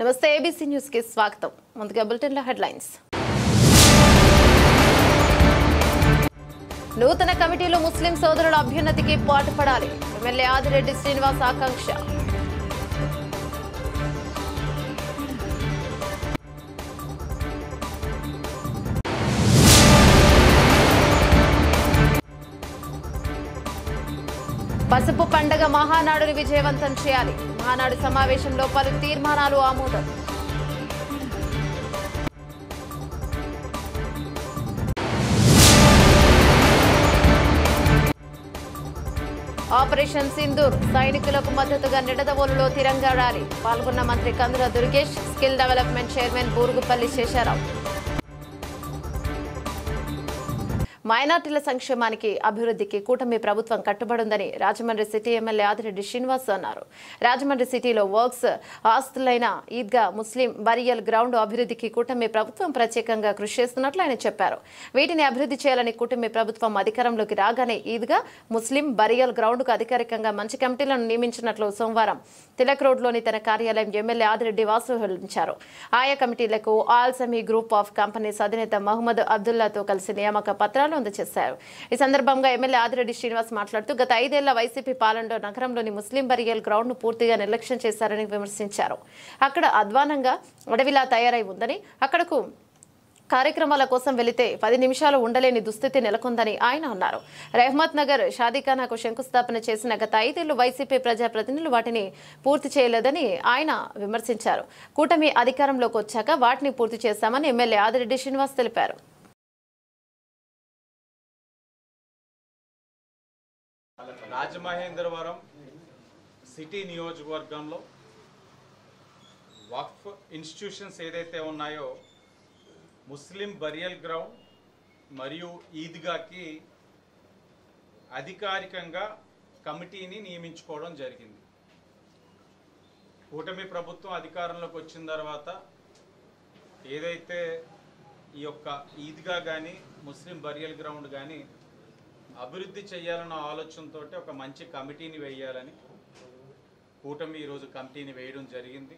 నమస్తే ABC news కి స్వాగతం. ముందుగా బులెటిన్ లో హెడ్లైన్స్. నూతన కమిటీలో ముస్లిం సోదరుల అభ్యున్నతికి పాటుపడాలి. ఎమ్మెల్యే ఆదిరెడ్డి శ్రీనివాస్ ఆకాంక్ష. పసుపు పండగ మహానాడుని విజయవంతం చేయాలి. మహానాడు సమావేశంలో పలు తీర్మానాలు ఆమోదం. ఆపరేషన్ సింధూర్ సైనికులకు మద్దతుగా నిడదవోలులో తిరంగా ర్యాలీ. పాల్గొన్న మంత్రి Kandula Durgesh, skill development chairman Burugupalli Sesharao. మైనార్టీల సంక్షేమానికి అభివృద్ధికి కూటమి ప్రభుత్వం కట్టుబడిందని రాజమండ్రి సిటీ ఎమ్మెల్యే ఆదిరెడ్డి శ్రీనివాస్ అన్నారు. రాజమండ్రి సిటీలో వర్క్స్ ఆస్తులైన ఈద్గా, ముస్లిం బరియల్ గ్రౌండ్ అభివృద్ధికి కూటమి ప్రభుత్వం ప్రత్యేకంగా కృషి చేస్తున్నట్లు ఆయన చెప్పారు. వీటిని అభివృద్ధి చేయాలని కూటమి ప్రభుత్వం అధికారంలోకి రాగానే ఈద్గా, ముస్లిం బరియల్ గ్రౌండ్కు అధికారికంగా మంచి కమిటీలను నియమించినట్లు సోమవారం తిలక్ రోడ్లోని తన కార్యాలయం ఎమ్మెల్యే ఆదిరెడ్డి వాసు వెల్లడించారు. ఆయా కమిటీలకు ఆల్సమీ గ్రూప్ ఆఫ్ కంపెనీస్ అధినేత మహమ్మద్ అబ్దుల్లాతో కలిసి నియామక పత్రాలు అందజేశారు. ఈ సందర్భంగా ఎమ్మెల్యే ఆదిరెడ్డి శ్రీనివాస్ మాట్లాడుతూ గత 5 ఏళ్ల వైసీపీ పాలనలో నగరంలోని ముస్లిం బరియల్ గ్రౌండ్ ను పూర్తిగా నిర్లక్ష్యం చేశారని విమర్శించారు. అక్కడ అధ్వానంగా అడవిలా తయారై ఉందని, అక్కడకు కార్యక్రమాల కోసం వెళితే 10 నిమిషాలు ఉండలేని దుస్థితి నెలకొందని ఆయన అన్నారు. రెహ్మత్ నగర్ షాదీఖానాకు శంకుస్థాపన చేసిన గత 5 ఏళ్లు వైసీపీ ప్రజాప్రతినిధులు వాటిని పూర్తి చేయలేదని ఆయన విమర్శించారు. కూటమి అధికారంలోకి వచ్చాక వాటిని పూర్తి చేశామని ఎమ్మెల్యే ఆదిరెడ్డి శ్రీనివాస్ తెలిపారు. రాజమహేంద్రవరం సిటీ నియోజకవర్గంలో వక్ఫ్ ఇన్స్టిట్యూషన్స్ ఏదైతే ఉన్నాయో ముస్లిం బరియల్ గ్రౌండ్ మరియు ఈద్గాకి అధికారికంగా కమిటీని నియమించుకోవడం జరిగింది. కూటమి ప్రభుత్వం అధికారంలోకి వచ్చిన తర్వాత ఏదైతే ఈ యొక్క ఈద్గా కానీ ముస్లిం బరియల్ గ్రౌండ్ కానీ అభివృద్ధి చేయాలన్న ఆలోచనతో ఒక మంచి కమిటీని వేయాలని కూటమి ఈరోజు కమిటీని వేయడం జరిగింది.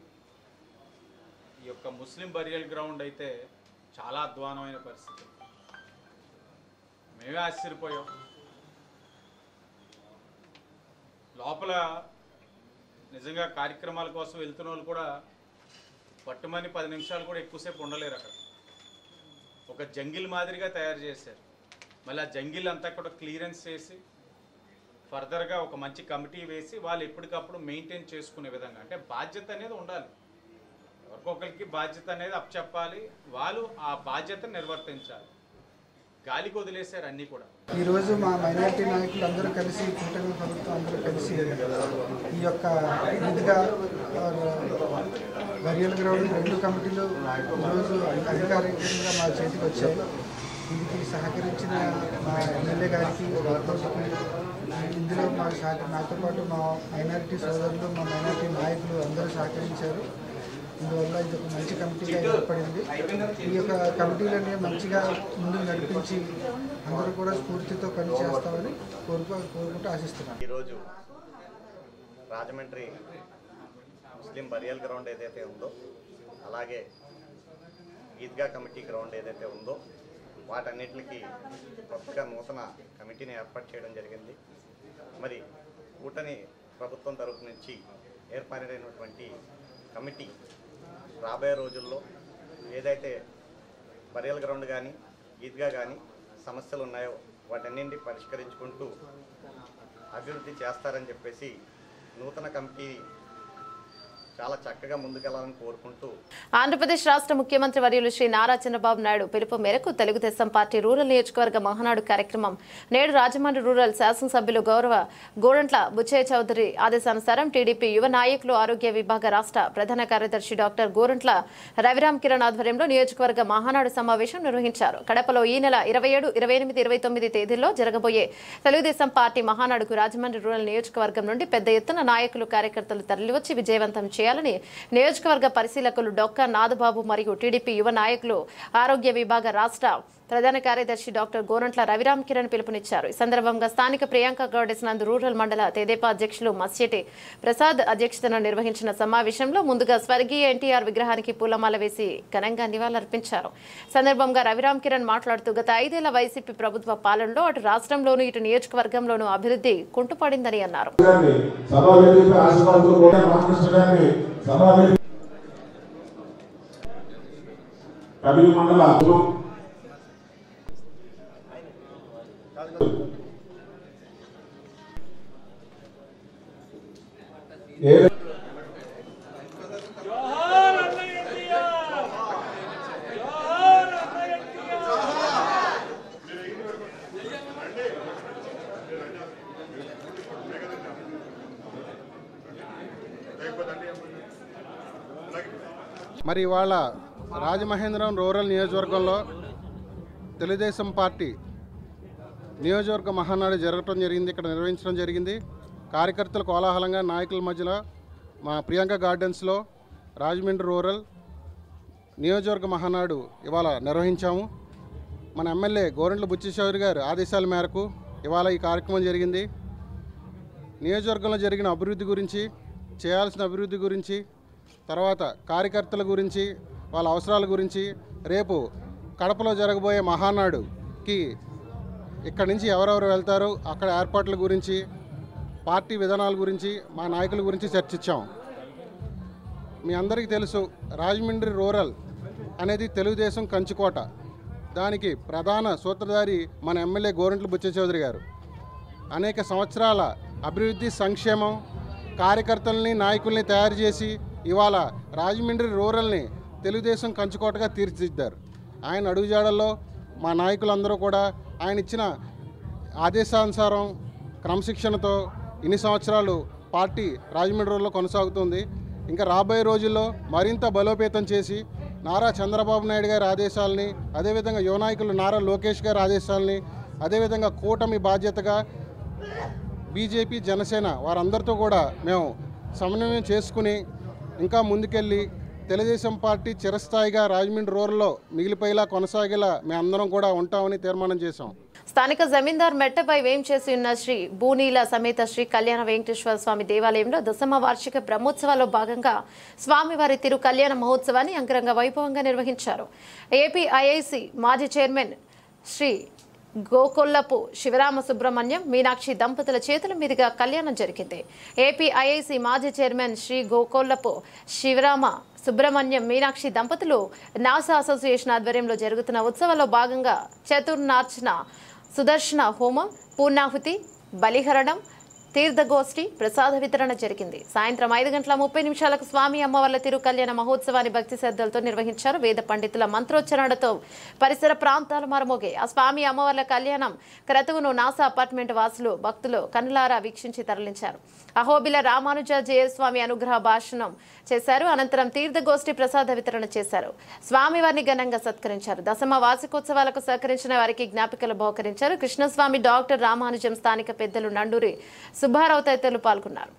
ఈ యొక్క ముస్లిం బరియల్ గ్రౌండ్ అయితే చాలా అధ్వానమైన పరిస్థితి. మేమే ఆశ్చర్యపోయాం. లోపల నిజంగా కార్యక్రమాల కోసం వెళ్తున్న వాళ్ళు కూడా పట్టుమని 10 నిమిషాలు కూడా ఎక్కువసేపు ఉండలేరు. అక్కడ ఒక జంగిల్ మాదిరిగా తయారు చేశారు. మళ్ళీ ఆ జంగిల్ అంతా కూడా క్లియరెన్స్ చేసి ఫర్దర్గా ఒక మంచి కమిటీ వేసి వాళ్ళు ఎప్పటికప్పుడు మెయింటైన్ చేసుకునే విధంగా, అంటే బాధ్యత అనేది ఉండాలి. ఎవరికొకరికి బాధ్యత అనేది అప్పచెప్పాలి, వాళ్ళు ఆ బాధ్యతను నిర్వర్తించాలి. గాలికి వదిలేశారు అన్నీ కూడా. ఈరోజు మా మైనారిటీ నాయకులు అందరూ కలిసి, కూటమి ప్రభుత్వం అందరూ కలిసి ఈ యొక్క ఈద్గా బరియల్ గ్రౌండ్ 2 కమిటీలు ఈరోజు అధికారికంగా మా చేతికి వచ్చాయి. దీనికి సహకరించిన మా ఎమ్మెల్యే గారికి, ఇందులో నాతో పాటు మా మైనారిటీ సోదరులు, మా మైనారిటీ నాయకులు అందరూ సహకరించారు. ఇందువల్ల ఇది ఒక మంచి కమిటీగా ఏర్పడింది. ఈ యొక్క కమిటీలని మంచిగా ముందుకు నడిపించి అందరూ కూడా స్ఫూర్తితో పనిచేస్తామని కోరుకుంటూ ఆశిస్తున్నాను. ఈరోజు రాజమండ్రి ముస్లిం బరియల్ గ్రౌండ్ ఏదైతే ఉందో, అలాగే ఈద్గా కమిటీ గ్రౌండ్ ఏదైతే ఉందో, వాటన్నిటికి కొత్తగా నూతన కమిటీని ఏర్పాటు చేయడం జరిగింది. మరి కూటమి ప్రభుత్వం తరఫు నుంచి ఏర్పాటైనటువంటి కమిటీ రాబోయే రోజుల్లో ఏదైతే బరియల్ గ్రౌండ్ కానీ ఈద్గా కానీ సమస్యలు ఉన్నాయో వాటన్నింటినీ పరిష్కరించుకుంటూ అభివృద్ధి చేస్తారని చెప్పేసి నూతన కమిటీ చాలా చక్కగా ముందుకెళ్లాలని కోరుకుంటూ ఆంధ్రప్రదేశ్ రాష్ట్ర ముఖ్యమంత్రి వర్యులు శ్రీ నారా చంద్రబాబు నాయుడు పిలుపు మేరకు తెలుగుదేశం పార్టీ రూరల్ నియోజకవర్గ మహానాడు కార్యక్రమం నేడు రాజమండ్రి రూరల్ శాసనసభ్యులు గౌరవ గోరంట్ల బుచ్చయ్య చౌదరి ఆదేశానుసారం టీడీపీ యువ నాయకులు ఆరోగ్య విభాగ రాష్ట్ర ప్రధాన కార్యదర్శి డాక్టర్ గోరంట్ల రవిరామ్ కిరణ్ ఆధ్వర్యంలో నియోజకవర్గ మహానాడు సమావేశం నిర్వహించారు. కడపలో ఈ నెల 27, 28, 29 తేదీల్లో జరగబోయే తెలుగుదేశం పార్టీ మహానాడుకు రాజమండ్రి రూరల్ నియోజకవర్గం నుండి పెద్ద ఎత్తున నాయకులు, కార్యకర్తలు తరలివచ్చి విజయవంతం చేయాలని నియోజకవర్గ పరిశీలకులు డాక్టర్ నాదబాబు మరియు టీడీపీ యువ నాయకులు ఆరోగ్య విభాగ రాష్ట్ర ప్రధాన కార్యదర్శి డాక్టర్ గోరంట్ల రవిరామ్ కిరణ్ పిలుపునిచ్చారు. ఈ సందర్భంగా స్థానిక ప్రియాంక గార్డెన్స్ నందు రూరల్ మండల తెదేపా అధ్యక్షులు మస్యటి ప్రసాద్ అధ్యక్షతన నిర్వహించిన సమావేశంలో ముందుగా స్వర్గీయ ఎన్టీఆర్ విగ్రహానికి పూలమాల వేసి ఘనంగా నివాళులర్పించారు. సందర్భంగా రవిరామ్ కిరణ్ మాట్లాడుతూ గత 5 ఏళ్ల వైసీపీ ప్రభుత్వ పాలనలో అటు రాష్ట్రంలోనూ ఇటు నియోజకవర్గంలోనూ అభివృద్ధి కుంటుపడిందని అన్నారు. మరి ఇవాళ రాజమహేంద్రం రూరల్ నియోజకవర్గంలో తెలుగుదేశం పార్టీ నియోజకవర్గ మహానాడు జరగటం జరిగింది. ఇక్కడ నిర్వహించడం జరిగింది. కార్యకర్తలు కోలాహలంగా నాయకుల మధ్యలో మా ప్రియాంక గార్డెన్స్లో రాజమండ్రి రూరల్ నియోజకవర్గ మహానాడు ఇవాళ నిర్వహించాము. మన ఎమ్మెల్యే గోరంట్ల బుచ్చిశౌరి గారి ఆదేశాల మేరకు ఇవాళ ఈ కార్యక్రమం జరిగింది. నియోజకవర్గంలో జరిగిన అభివృద్ధి గురించి, చేయాల్సిన అభివృద్ధి గురించి, తర్వాత కార్యకర్తల గురించి, వాళ్ళ అవసరాల గురించి, రేపు కడపలో జరగబోయే మహానాడుకి ఇక్కడి నుంచి ఎవరెవరు వెళ్తారు, అక్కడ ఏర్పాట్ల గురించి, పార్టీ విధానాల గురించి, మా నాయకుల గురించి చర్చించాం. మీ అందరికీ తెలుసు, రాజమండ్రి రూరల్ అనేది తెలుగుదేశం కంచుకోట. దానికి ప్రధాన సూత్రధారి మన ఎమ్మెల్యే గోరంట్ల బుచ్చిచౌదరి గారు. అనేక సంవత్సరాల అభివృద్ధి, సంక్షేమం, కార్యకర్తల్ని, నాయకుల్ని తయారు చేసి ఇవాళ రాజమండ్రి రూరల్ని తెలుగుదేశం కంచుకోటగా తీర్చిదిద్దారు. ఆయన అడుగుజాడల్లో మా నాయకులందరూ కూడా ఆయన ఇచ్చిన ఆదేశానుసారం క్రమశిక్షణతో ఇన్ని సంవత్సరాలు పార్టీ రాజమండ్రి రూరల్లో కొనసాగుతుంది. ఇంకా రాబోయే రోజుల్లో మరింత బలోపేతం చేసి నారా చంద్రబాబు నాయుడు గారి ఆదేశాలని, అదేవిధంగా యువ నాయకులు నారా లోకేష్ గారి ఆదేశాలని, అదేవిధంగా కూటమి బాధ్యతగా బీజేపీ, జనసేన వారందరితో కూడా మేము సమన్వయం చేసుకుని ఇంకా ముందుకెళ్ళి తెలుగుదేశం పార్టీ చిరస్థాయిగా రాజమండ్రి రూరల్లో మిగిలిపోయేలా కొనసాగేలా మేము అందరం కూడా ఉంటామని తీర్మానం చేశాం. స్థానిక జమీందార్ మెట్టపై వేంచేసి ఉన్న శ్రీ భూనీల సమేత శ్రీ కళ్యాణ వెంకటేశ్వర స్వామి దేవాలయంలో 10వ వార్షిక బ్రహ్మోత్సవాల్లో భాగంగా స్వామివారి తిరు కళ్యాణ మహోత్సవాన్ని అంగరంగ వైభవంగా నిర్వహించారు. ఏపీఐఐసి మాజీ చైర్మన్ శ్రీ గోకొల్లపు శివరామ సుబ్రహ్మణ్యం మీనాక్షి దంపతుల చేతుల మీదుగా కళ్యాణం జరిగింది. ఏపీఐఐసి మాజీ చైర్మన్ శ్రీ గోకొల్లపు శివరామ సుబ్రహ్మణ్యం మీనాక్షి దంపతులు నాసా అసోసియేషన్ ఆధ్వర్యంలో జరుగుతున్న ఉత్సవాల్లో భాగంగా చతుర్నార్చన, సుదర్శన హోమం, పూర్ణాహుతి, బలిహరణం, తీర్థగోష్ఠి, ప్రసాద వితరణ జరిగింది. సాయంత్రం 5:30 స్వామి అమ్మవార్ల తిరు కళ్యాణ మహోత్సవాన్ని భక్తి శ్రద్ధలతో నిర్వహించారు. వేద పండితుల మంత్రోచ్చరణలతో పరిసర ప్రాంతాలు మారుమోగాయి. ఆ స్వామి అమ్మవార్ల కళ్యాణం క్రతువును నాసా అపార్ట్మెంట్ వాసులు, భక్తులు కనులారా వీక్షించి తరలించారు. అహోబిల రామానుజ జయస్వామి అనుగ్రహ భాషణం చేశారు. అనంతరం తీర్థగోష్ఠి, ప్రసాద వితరణ చేశారు. స్వామివారిని ఘనంగా సత్కరించారు. 10వ వార్షికోత్సవాలకు సహకరించిన వారికి జ్ఞాపికలు బహుకరించారు. కృష్ణస్వామి, డాక్టర్ రామానుజం, స్థానిక పెద్దలు నండూరి సుబ్బారావు తదితరులు పాల్గొన్నారు.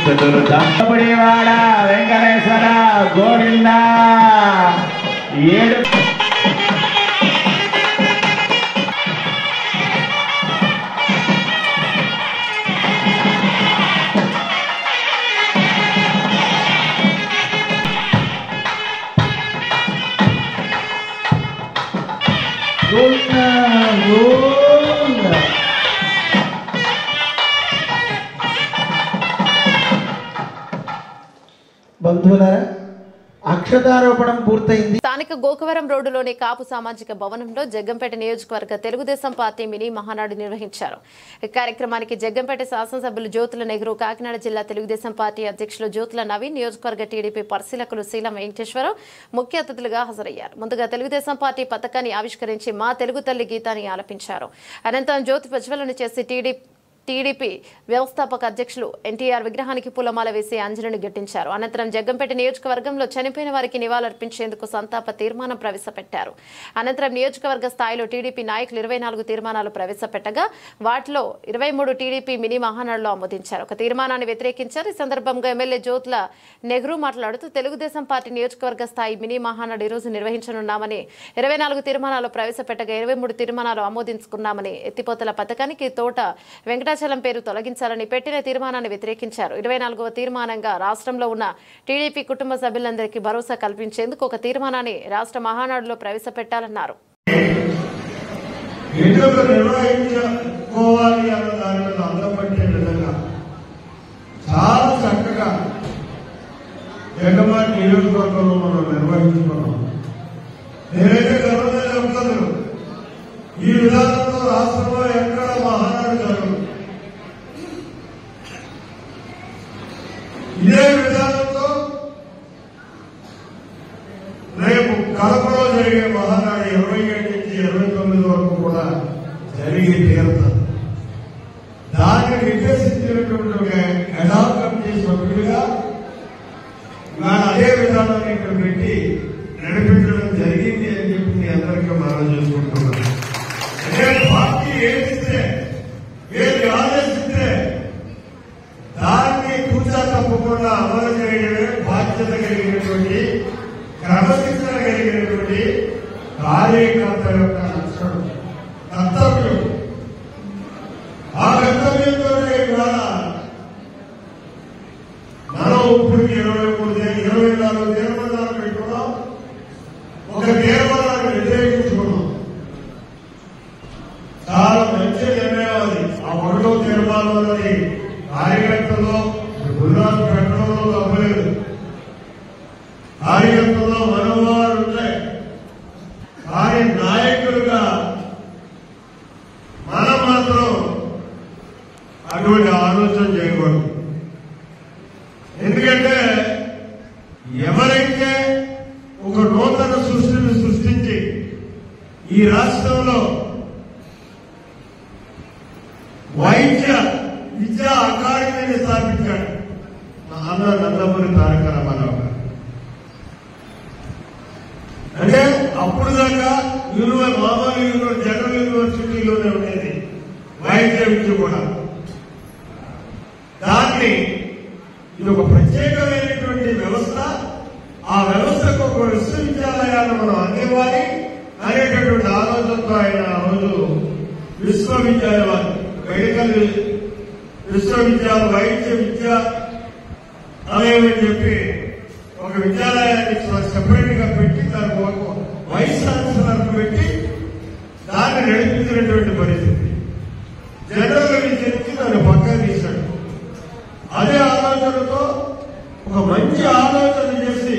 చతుర్దంపడివాడ వెంకటేశ్వర గోవింద. 7 7 బంధువులారా, అక్షతారోపణం పూర్తయింది. స్థానిక గోకవరం రోడ్డులోని కాపు సామాజిక భవనంలో జగ్గంపేట నియోజకవర్గ తెలుగుదేశం పార్టీ మినీ మహానాడు నిర్వహించారు. ఈ కార్యక్రమానికి జగ్గంపేట శాసనసభ్యులు జ్యోతుల నెహ్రూ, కాకినాడ జిల్లా తెలుగుదేశం పార్టీ అధ్యక్షులు జ్యోతుల నవీన్, నియోజకవర్గ టీడీపీ పరిశీలకులు శీలం వెంకటేశ్వరరావు ముఖ్య అతిథులుగా హాజరయ్యారు. ముందుగా తెలుగుదేశం పార్టీ పథకాన్ని ఆవిష్కరించి మా తెలుగు తల్లి గీతాన్ని ఆలపించారు. అనంతరం జ్యోతి ప్రజ్వలన చేసి టీడీపీ వ్యవస్థాపక అధ్యక్షులు ఎన్టీఆర్ విగ్రహానికి పూలమాల వేసి అంజలిని ఘటించారు. అనంతరం జగ్గంపేట నియోజకవర్గంలో చనిపోయిన వారికి నివాళులర్పించేందుకు సంతాప తీర్మానం ప్రవేశపెట్టారు. అనంతరం నియోజకవర్గ స్థాయిలో టీడీపీ నాయకులు 24 తీర్మానాలు ప్రవేశపెట్టగా వాటిలో 23 టీడీపీ మినీ మహానాడులో ఆమోదించారు. ఒక తీర్మానాన్ని వ్యతిరేకించారు. ఈ సందర్భంగా ఎమ్మెల్యే జ్యోతుల నెహ్రూ మాట్లాడుతూ తెలుగుదేశం పార్టీ నియోజకవర్గ స్థాయి మినీ మహానాడు ఈ రోజు నిర్వహించనున్నామని, 24 తీర్మానాలు ప్రవేశపెట్టగా 23 తీర్మానాలు ఆమోదించుకున్నామని, ఎత్తిపోతల పథకానికి తోట వెంకటాచలం పేరు తొలగించాలని పెట్టిన తీర్మానాన్ని వ్యతిరేకించారు. 24వ తీర్మానంగా రాష్ట్రంలో ఉన్న టీడీపీ కుటుంబ సభ్యులందరికీ భరోసా కల్పించేందుకు ఒక తీర్మానాన్ని రాష్ట్ర మహానాడులో ప్రవేశపెట్టాలన్నారు. చాలా చక్కగా జగన్మోహన్ నియోజకవర్గంలో మనం నిర్వహించుకున్నాం. నేనైతే గర్వంగా చెప్తాను, ఈ విధానంలో రాష్ట్రంలో ఎక్కడ మహానాడు జరగదు. ఇదే విధానంతో రేపు కడపలో జరిగే మహానాడు 27 నుంచి 29 వరకు కూడా జరిగి తీరుతుంది. దాన్ని నిర్దేశించినటువంటి అడాప్ కమిటీ సభ్యులుగా అదే విధానాన్ని ఇక్కడ పెట్టి నడిపించడం జరిగింది అని చెప్పి మీ అందరికీ మనం చేసుకుంటున్నాం. అదే పార్టీ ఏమిస్తే ఏది ఆదేశిస్తే దాన్ని కూర్చా తప్పకుండా అమలు చేయడమే బాధ్యత కలిగినటువంటి, క్రమశిక్షణ కలిగినటువంటి కార్యకర్త యొక్క లక్షణం, కర్తవ్యం. ఆ కర్తవ్యంతోనే ఇవాళ మనం ఇప్పటికి 24 తీర్మానాలు పెట్టుకున్నాం. ఒక తీర్మానాన్ని వ్యతిరేకించుకున్నాం. చాలా మంచి నిర్ణయం అది. ఆ 1వ తీర్మానం అన్నది కార్యకర్తల్లో గురురాజు పెట్టడంలో తప్పలేదు. కార్యకర్తల్లో మనోభావాలు ఉంటాయి. కానీ నాయకులుగా మనం మాత్రం అటువంటి ఆలోచన చేయకూడదు. ఎందుకంటే ఎవరైతే ఒక నూతన సృష్టిని సృష్టించి ఈ రాష్ట్రంలో వైద్య విద్యా అకాడమీని స్థాపించాడు మా అన్న నందమూరి తారక రామారావు గారు. అంటే అప్పుడు దాకా మామూలు జనరల్ యూనివర్సిటీలోనే ఉండేది వైద్య విద్య కూడా. దాన్ని ఇది ఒక ప్రత్యేకమైనటువంటి వ్యవస్థ. ఆ వ్యవస్థకు ఒక విశ్వవిద్యాలయాన్ని మనం అందివ్వాలి అనేటటువంటి ఆలోచనతో ఆయన ఆ రోజు విశ్వవిద్యాలయం, మెడికల్ విశ్వవిద్యాలయం, వైద్య విద్యాలయం అని చెప్పి ఒక విద్యాలయాన్ని సెపరేట్ గా పెట్టి దానికి ఒక వైస్ ఛాన్సలర్ పెట్టి దాన్ని నడిపించినటువంటి పరిస్థితి. జనరల్ విద్య నుంచి దాన్ని పక్కన తీశాడు. అదే ఆలోచనతో ఒక మంచి ఆలోచన చేసి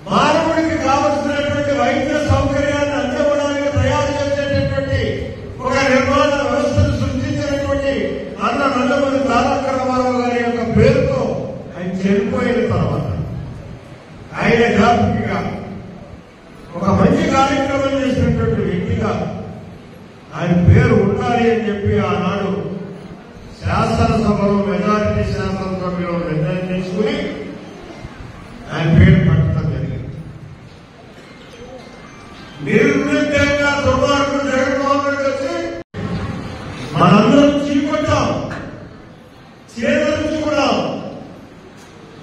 మానవుడికి కావలసినటువంటి వైద్య సౌకర్యాన్ని అందివ్వడానికి తయారు చేసేటటువంటి ఒక నిర్మాణ వ్యవస్థను సృష్టించినటువంటి అన్న నందమూరి తారక రామారావు గారి యొక్క పేరుతో ఆయన చనిపోయిన తర్వాత ఆయన జ్ఞాపకంగా ఒక మంచి కార్యక్రమం చేసినటువంటి వ్యక్తిగా ఆయన పేరు ఉండాలి అని చెప్పి ఆనాడు శాసనసభలో మెజారిటీ శాసనసభ్యులు నిర్ణయం తీసుకుని ఆయన పేరు పెట్టడం జరిగింది. నిర్విద్యంగా దుర్మార్గుడు జగన్మోహన్ రెడ్డి వచ్చి మనందరం చీకొట్టాం, చేదరించుకున్నాం,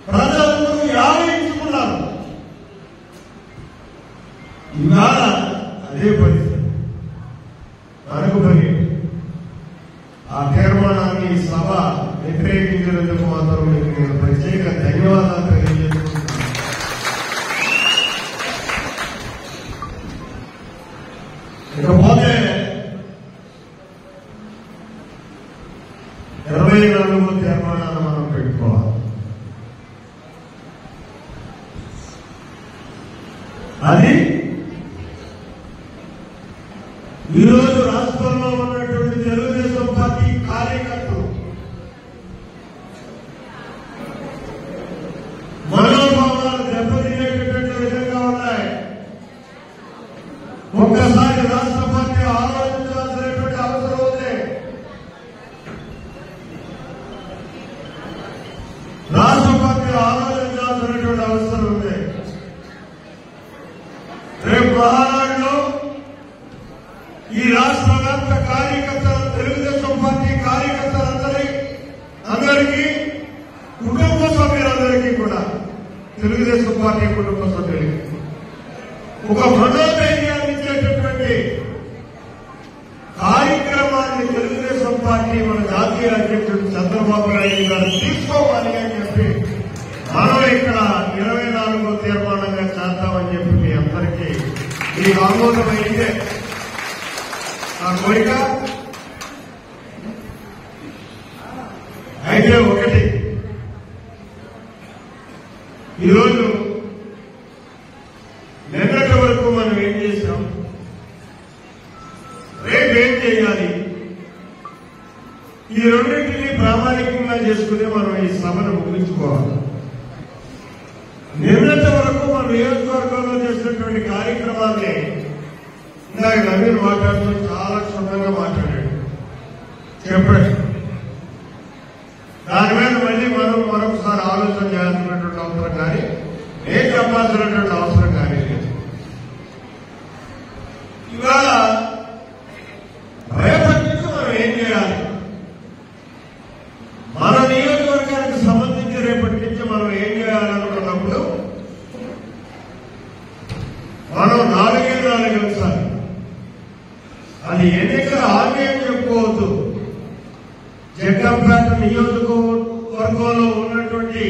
ప్రజలందరూ యావించుకున్నాం. ఇవాళ అదే పరిస్థితి మనకు పని. ఆ తీర్మానాన్ని సభ వ్యతిరేకించినందుకు మాత్రం నేను ప్రత్యేక ధన్యవాదాలు తెలియజేస్తున్నాను. 24 24వ తీర్మానాన్ని మనం పెట్టుకోవాలి. అది ఈరోజు రాష్ట్రంలో ఉన్నటువంటి తెలుగుదేశం పార్టీ కార్యకర్తలు మనోభావాలు దెబ్బతినేటటువంటి విధంగా ఉన్నాయి. ఒక్కసారి రాష్ట్ర పార్టీ ఆలోచించాల్సినటువంటి అవసరం ఉంది. రాష్ట్ర పార్టీ ఆలోచించాల్సినటువంటి అవసరం ఉంది. రేపు మహానాడులో ఈ రాష్ట్ర వ్యాప్త కార్యకర్తలు తెలుగుదేశం పార్టీ కార్యకర్తలందరికీ కుటుంబ సభ్యులందరికీ కూడా తెలుగుదేశం పార్టీ కుటుంబ సభ్యులకి ఒక మనోధైర్యాన్ని ఇచ్చేటటువంటి కార్యక్రమాన్ని తెలుగుదేశం పార్టీ మన జాతీయ అధ్యక్షుడు చంద్రబాబు నాయుడు గారు తీసుకోవాలి అని చెప్పి మనం ఇక్కడ 24వ తీర్మానంగా చేద్దామని చెప్పి మీ అందరికీ ఈ ఆమోదమైతే నా కోరిక. అయితే ఒకటి, ఈరోజు నిన్నటి వరకు మనం ఏం చేశాం, రేపు ఏం చేయాలి, ఈ రెండింటినీ ప్రామాణికంగా చేసుకుని మనం ఈ సభను ముగించుకోవాలి. నిన్నటి వరకు మన నియోజకవర్గంలో చేసినటువంటి కార్యక్రమాన్ని ఇందాక నవీన్ మాట్లాడుతూ చాలా క్షుణ్ణంగా మాట్లాడాడు, చెప్పాడు. దాని మీద మళ్ళీ మనం మరొకసారి ఆలోచన చేయాల్సినటువంటి అవసరం కానీ నేను చెప్పాల్సినటువంటి అవసరం కానీ లేదు. ఇవాళ రేపటి నుంచి మనం ఏం చేయాలి, మన నియోజకవర్గానికి సంబంధించి రేపటి నుంచి మనం ఏం చేయాలనుకున్నప్పుడు మనం 4 అంశాలు, అది ఎన్నికల హామీ అని చెప్పుకోవద్దు, జగ్గంపేట నియోజకవర్గంలో ఉన్నటువంటి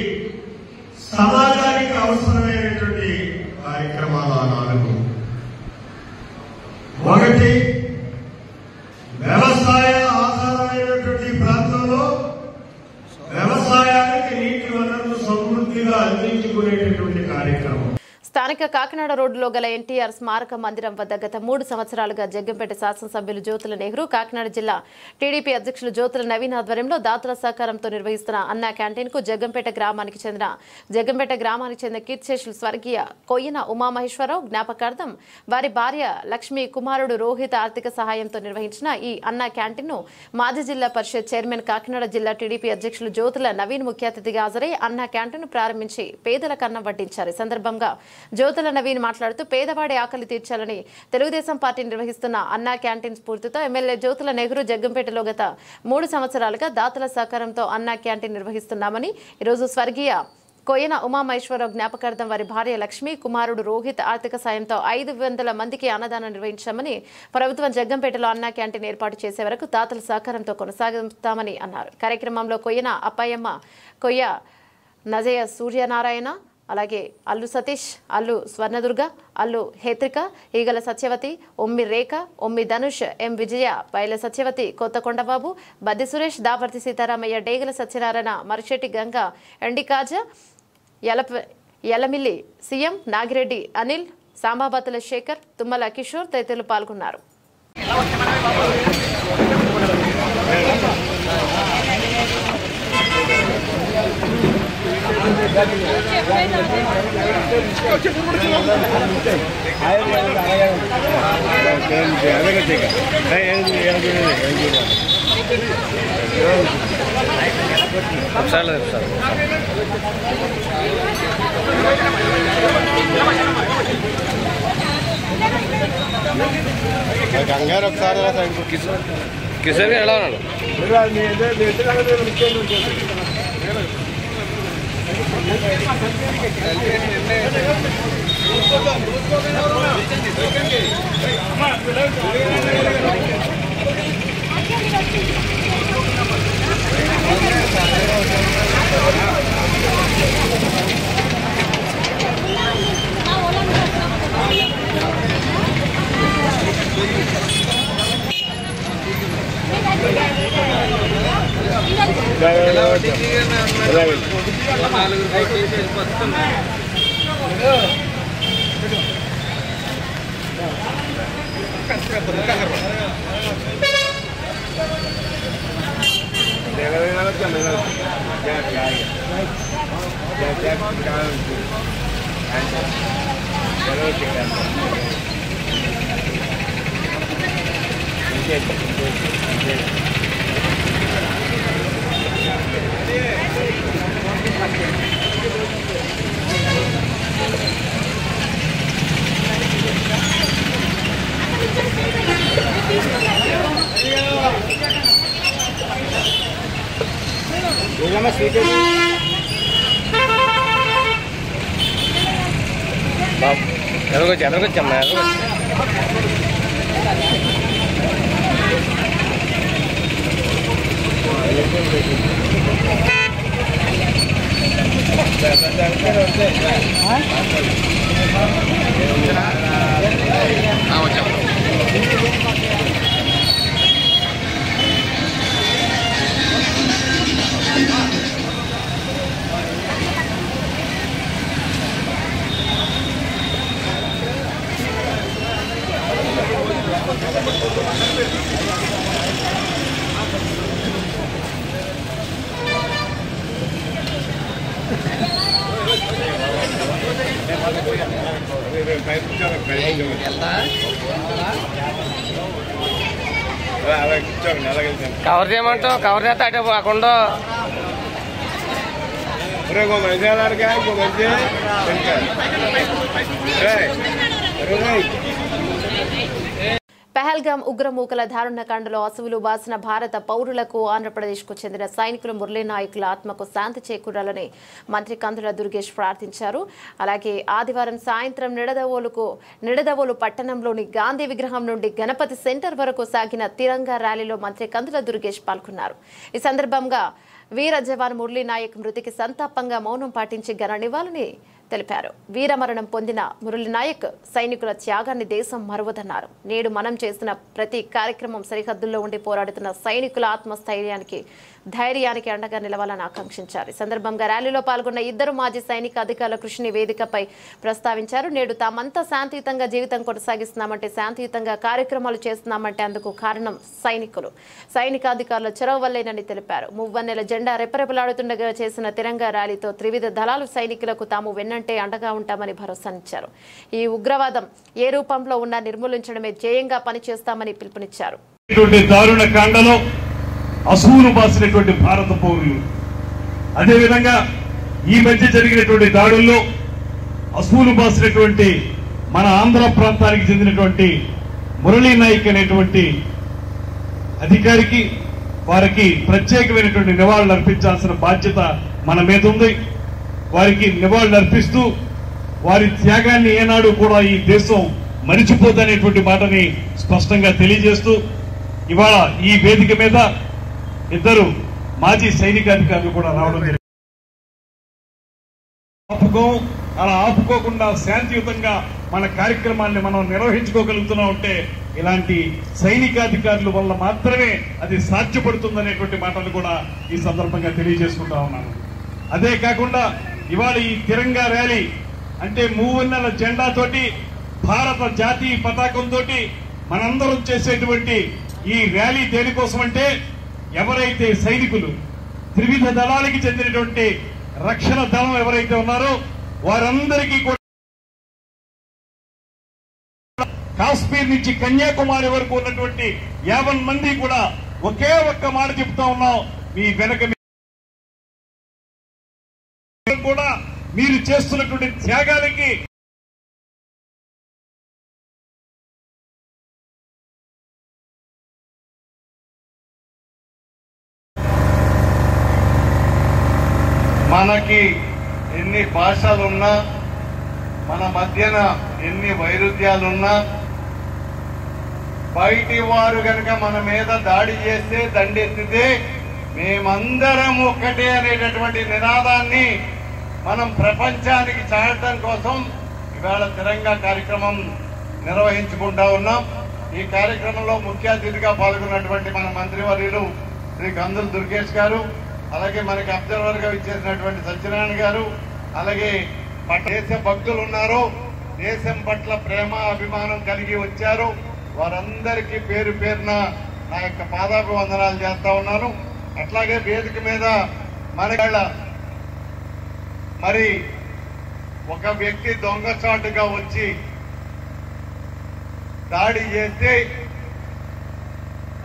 సమాజానికి అవసరమైనటువంటి కార్యక్రమాలు ఆ 4. ఒకటి, వ్యవసాయ ఆధారమైనటువంటి ప్రాంతంలో వ్యవసాయానికి నీటి వనరులు సమృద్ధిగా అందించుకునేటటువంటి కార్యక్రమం. స్థానిక కాకినాడ రోడ్డులో గల ఎన్టీఆర్ స్మారక మందిరం వద్ద గత 3 సంవత్సరాలుగా జగ్గంపేట శాసనసభ్యులు జ్యోతుల నెహ్రూ, కాకినాడ జిల్లా టీడీపీ అధ్యక్షులు జ్యోతుల నవీన్ ఆధ్వర్యంలో దాతల సహకారంతో నిర్వహిస్తున్న అన్నా క్యాంటీన్ కు జగ్గంపేట గ్రామానికి చెందిన కీర్తిశేషులు స్వర్గీయ కొయ్యన ఉమామహేశ్వరరావు జ్ఞాపకార్థం వారి భార్య లక్ష్మి, కుమారుడు రోహిత్ ఆర్థిక సహాయంతో నిర్వహించిన ఈ అన్నా క్యాంటీన్ ను మాజీ జిల్లా పరిషత్ చైర్మన్, కాకినాడ జిల్లా టీడీపీ అధ్యక్షులు జ్యోతుల నవీన్ ముఖ్య అతిథిగా హాజరై అన్నా క్యాంటీన్ ప్రారంభించి పేదలకు అన్నం వడ్డించారు. ఈ సందర్భంగా జ్యోతుల నవీన్ మాట్లాడుతూ పేదవాడి ఆకలి తీర్చాలని తెలుగుదేశం పార్టీ నిర్వహిస్తున్న అన్నా క్యాంటీన్ స్ఫూర్తితో ఎమ్మెల్యే జ్యోతుల నెహ్రూ జగ్గంపేటలో గత 3 సంవత్సరాలుగా దాతల సహకారంతో అన్నా క్యాంటీన్ నిర్వహిస్తున్నామని, ఈరోజు స్వర్గీయ కొయ్యన ఉమామహేశ్వరరావు జ్ఞాపకార్థం వారి భార్య లక్ష్మి, కుమారుడు రోహిత్ ఆర్థిక సాయంతో 500 మందికి అన్నదానం నిర్వహించామని, ప్రభుత్వం జగ్గంపేటలో అన్నా క్యాంటీన్ ఏర్పాటు చేసే వరకు దాతల సహకారంతో కొనసాగుతామని అన్నారు. కార్యక్రమంలో కొయ్యన అప్పాయమ్మ, కొయ్య నజయ సూర్యనారాయణ, అలాగే అల్లు సతీష్, అల్లు స్వర్ణదుర్గ, అల్లు హేత్రిక, ఈగల సత్యవతి, ఒమ్మి రేఖ, ఒమ్మి ధనుష్, ఎం విజయ, బయల సత్యవతి, కొత్తకొండబాబు, బద్ది సురేష్, దాపర్తి సీతారామయ్య, డేగల సత్యనారాయణ, మరిచెట్టి గంగ, ఎండికాజ, యలమిల్లి సీఎం, నాగిరెడ్డి అనిల్, సాంబాబతుల శేఖర్, తుమ్మల కిషోర్ తదితరులు పాల్గొన్నారు. గంగారు ఒకసారి కిషోర్ గారు ఎలా ఉన్నాడు? ఎదరకొచ్చమ్మా కవర్ చేయమంటావు కవర్ చేస్తే అటే పోకుండా పహల్గాం ఉగ్రమూకల దారుణకాండలో అసువులు బాసిన భారత పౌరులకు ఆంధ్రప్రదేశ్కు చెందిన సైనికులు మురళీ నాయకుల ఆత్మకు శాంతి చేకూరాలని మంత్రి కందుల దుర్గేష్ ప్రార్థించారు. అలాగే ఆదివారం సాయంత్రం నిడదవోలు పట్టణంలోని గాంధీ విగ్రహం నుండి గణపతి సెంటర్ వరకు సాగిన తిరంగా ర్యాలీలో మంత్రి కందుల దుర్గేష్ పాల్గొన్నారు. ఈ సందర్భంగా వీర జవాన్ మురళీ నాయక్ మృతికి సంతాపంగా మౌనం పాటించి ఘన నివాళులని తెలిపారు. వీరమరణం పొందిన మురళీ నాయక్ సైనికుల త్యాగాన్ని దేశం మరువదన్నారు. నేడు మనం చేసిన ప్రతి కార్యక్రమం సరిహద్దుల్లో ఉండి పోరాడుతున్న సైనికుల ఆత్మస్థైర్యానికి ధైర్యానికి అండగా నిలవాలని ఆకాంక్షించారు. ఈ సందర్భంగా ర్యాలీలో పాల్గొన్న ఇద్దరు మాజీ సైనిక అధికారుల కృషిని వేదికపై ప్రస్తావించారు. నేడు తామంతా శాంతియుతంగా జీవితం కొనసాగిస్తున్నామంటే, శాంతియుతంగా కార్యక్రమాలు చేస్తున్నామంటే అందుకు కారణం సైనికులు, సైనికాధికారుల చొరవ వల్లేనని తెలిపారు. మువ్వన్నెల జెండా రెపరెపలాడుతుండగా చేసిన తిరంగా ర్యాలీతో త్రివిధ దళాలు సైనికులకు తాము వెన్నంటే అండగా ఉంటామని భరోసానిచ్చారు. ఈ ఉగ్రవాదం ఏ రూపంలో ఉన్నా నిర్మూలించడమే ధ్యేయంగా పనిచేస్తామని పిలుపునిచ్చారు. అసూలు బాసినటువంటి భారత పౌరులు, అదేవిధంగా ఈ మధ్య జరిగినటువంటి దాడుల్లో అసూలు బాసినటువంటి మన ఆంధ్ర ప్రాంతానికి చెందినటువంటి మురళీ నాయక్ అనేటువంటి అధికారికి వారికి ప్రత్యేకమైనటువంటి నివాళులు అర్పించాల్సిన బాధ్యత మన మీద ఉంది. వారికి నివాళులు అర్పిస్తూ వారి త్యాగాన్ని ఏనాడు కూడా ఈ దేశం మరిచిపోదనేటువంటి మాటని స్పష్టంగా తెలియజేస్తూ ఇవాళ ఈ వేదిక మీద ఇద్దరు మాజీ సైనికాధికారులు కూడా రావడం జరిగింది. అలా ఆపుకోకుండా శాంతియుతంగా మన కార్యక్రమాన్ని మనం నిర్వహించుకోగలుగుతున్నాం అంటే ఇలాంటి సైనికాధికారుల వల్ల మాత్రమే అది సాధ్యపడుతుందనేటువంటి మాటలు కూడా ఈ సందర్భంగా తెలియజేసుకుంటా ఉన్నాను. అదే కాకుండా ఇవాళ ఈ తిరంగా ర్యాలీ అంటే మూవన్నెల జెండాతోటి భారత జాతీయ పతాకంతో మనందరం చేసేటువంటి ఈ ర్యాలీ దేనికోసం అంటే ఎవరైతే సైనికులు త్రివిధ దళాలకి చెందినటువంటి రక్షణ దళం ఎవరైతే ఉన్నారో వారందరికీ కూడా కాశ్మీర్ నుంచి కన్యాకుమారి వరకు ఉన్నటువంటి 50 మంది కూడా ఒకే ఒక్క మాట చెప్తా ఉన్నాం, మీ వెనక కూడా మీరు చేస్తున్నటువంటి త్యాగాలకి మనకి ఎన్ని భాషలున్నా మన మధ్యన ఎన్ని వైరుధ్యాలున్నా బయటి వారు గనక మన మీద దాడి చేస్తే దండెత్తితే మేమందరం ఒక్కటే అనేటటువంటి నినాదాన్ని మనం ప్రపంచానికి చాటడం కోసం ఇవాళ తిరంగా కార్యక్రమం నిర్వహించుకుంటా ఉన్నాం. ఈ కార్యక్రమంలో ముఖ్య అతిథిగా పాల్గొన్నటువంటి మన మంత్రివర్యులు శ్రీ కందుల దుర్గేష్ గారు, అలాగే మనకి అబ్జర్వర్గా ఇచ్చేసినటువంటి సత్యనారాయణ గారు, అలాగే దేశ భక్తులు ఉన్నారు, దేశం పట్ల ప్రేమ అభిమానం కలిగి వచ్చారు. వారందరికీ పేరు పేరున నా యొక్క పాదాభివందనాలు చేస్తా ఉన్నాను. అట్లాగే వేదిక మీద మరి ఒక వ్యక్తి దొంగచాటుగా వచ్చి దాడి చేస్తే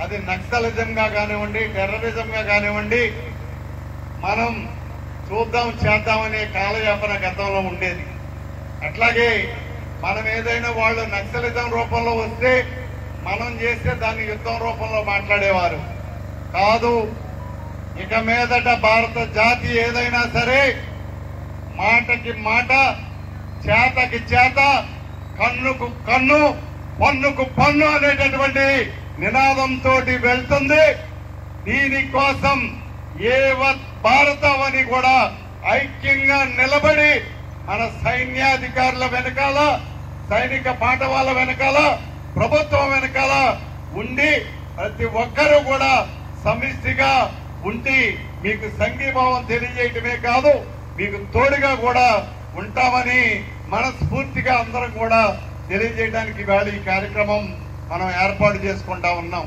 అది నక్సలిజంగా కానివ్వండి, టెర్రరిజంగా కానివ్వండి, మనం చూద్దాం చేద్దామనే కాలయాపన గతంలో ఉండేది. అట్లాగే మనం ఏదైనా వాళ్ళు నక్సలిజం రూపంలో వస్తే మనం చేస్తే దాన్ని యుద్ధం రూపంలో మాట్లాడేవారు కాదు. ఇక మీదట భారత జాతి ఏదైనా సరే మాటకి మాట, చేతకి చేత, కన్నుకు కన్ను, పన్నుకు పన్ను అనేటటువంటి నినాదంతో వెళ్తుంది. దీనికోసం యావత్ భారతావని కూడా ఐక్యంగా నిలబడి మన సైన్యాధికారుల వెనకాల, సైనిక పాఠవాల వెనకాల, ప్రభుత్వం వెనకాల ఉండి ప్రతి ఒక్కరూ కూడా సమిష్టిగా ఉండి మీకు సంఘీభావం తెలియజేయటమే కాదు, మీకు తోడుగా కూడా ఉంటామని మనస్ఫూర్తిగా అందరం కూడా తెలియజేయడానికి ఇవాళ ఈ కార్యక్రమం మనం ఏర్పాటు చేసుకుంటా ఉన్నాం.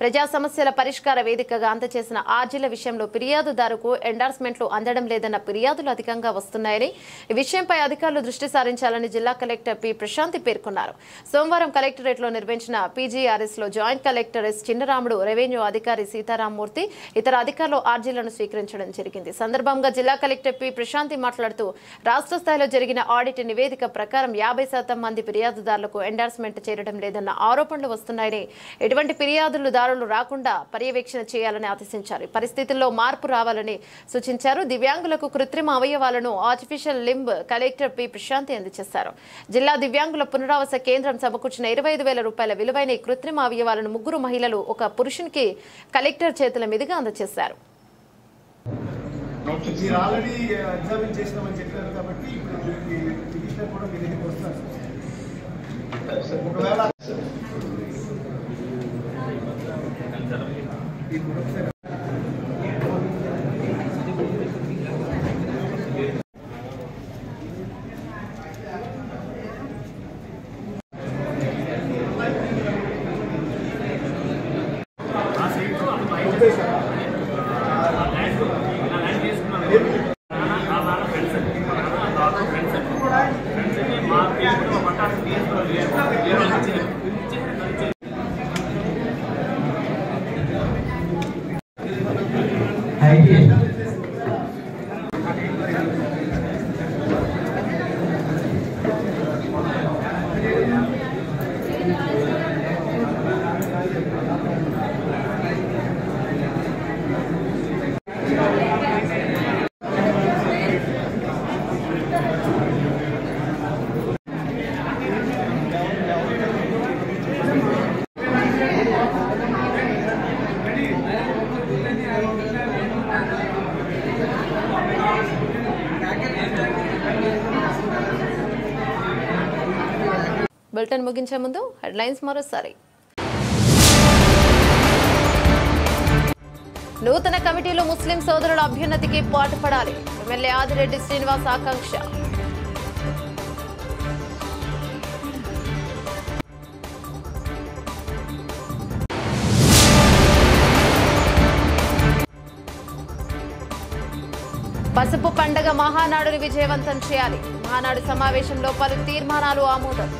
ప్రజా సమస్యల పరిష్కార వేదికగా అందజేసిన ఆర్జీల విషయంలో ఫిర్యాదుదారుకు ఎండార్స్మెంట్లు అందడం లేదన్న ఫిర్యాదులు అధికంగా వస్తున్నాయని, ఈ విషయంపై అధికారులు దృష్టి సారించాలని జిల్లా కలెక్టర్ పి ప్రశాంతి పేర్కొన్నారు. సోమవారం కలెక్టరేట్లో నిర్వహించిన పీజీఆర్ఎస్ లో joint collector S Chinnaramudu, revenue అధికారి సీతారామూర్తి, ఇతర అధికారులు ఆర్జీలను స్వీకరించడం జరిగింది. సందర్భంగా జిల్లా కలెక్టర్ పి ప్రశాంతి మాట్లాడుతూ రాష్ట్ర స్థాయిలో జరిగిన ఆడిట్ నివేదిక ప్రకారం 50% మంది ఫిర్యాదుదారులకు ఎండార్స్మెంట్ చేరడం లేదన్న ఆరోపణలు వస్తున్నాయని, ఎటువంటి ఫిర్యాదులు రాకుండా పర్యవేక్షణ చేయాలని ఆదేశించారు. పరిస్థితుల్లో మార్పు రావాలని సూచించారు. దివ్యాంగులకు కృత్రిమ అవయవాలను artificial limb collector P Prashanti అందజేశారు. జిల్లా దివ్యాంగుల పునరావాస కేంద్రం సమకూర్చిన 25,000 రూపాయల విలువైన కృత్రిమ అవయవాలను 3 మహిళలు, 1 పురుషునికి కలెక్టర్ చేతుల మీదుగా అందజేశారు. బులెటిన్ ముగించే ముందు హెడ్లైన్స్ మరోసారి. నూతన కమిటీలో ముస్లిం సోదరుల అభ్యున్నతికి పాటుపడాలి, ఎమ్మెల్యే ఆదిరెడ్డి శ్రీనివాస్ ఆకాంక్ష. పసుపు పండగ మహానాడుని విజయవంతం చేయాలి, మహానాడు సమావేశంలో పలు తీర్మానాలు ఆమోదం.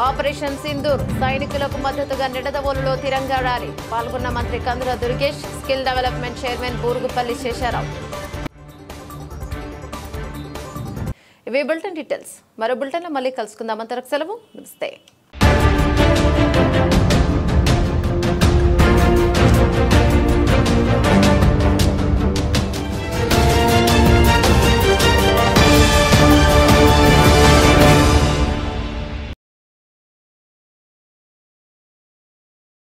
ఆపరేషన్ సింధూర్ సైనికులకు మద్దతుగా నిడదవోలులో తిరంగా ర్యాలీ, పాల్గొన్న మంత్రి Kandula Durgesh, skill development chairman Burugupalli Sesharao. ఇవి బులెటిన్ డీటెయిల్స్. మరో బులెటిన్లో మళ్ళీ కలుసుకుందాం. అంతవరకు సెలవు, నమస్తే.